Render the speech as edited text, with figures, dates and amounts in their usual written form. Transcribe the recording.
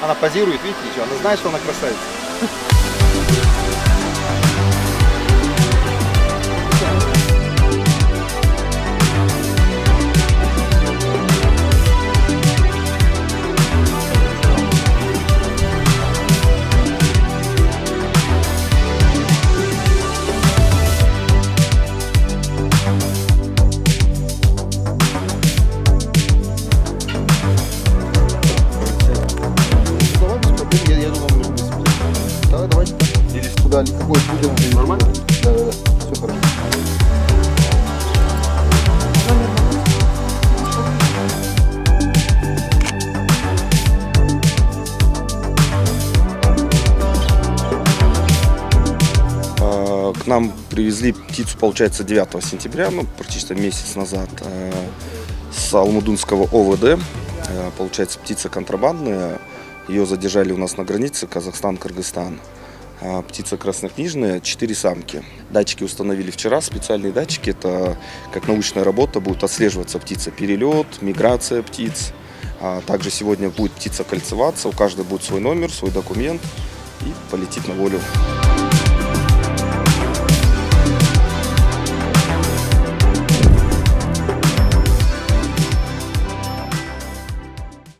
Она позирует, видите, еще. Она знает, что она красавица. Да, какой будем нормально? Да, все хорошо. К нам привезли птицу, получается, 9 сентября, ну, практически месяц назад, с Алмудынского ОВД. Получается, птица контрабандная. Ее задержали у нас на границе Казахстан-Кыргызстан. Птица краснокнижная, 4 самки. Датчики установили вчера, специальные датчики. Это как научная работа, будет отслеживаться птица, перелет, миграция птиц. Также сегодня будет птица кольцеваться, у каждой будет свой номер, свой документ и полетит на волю.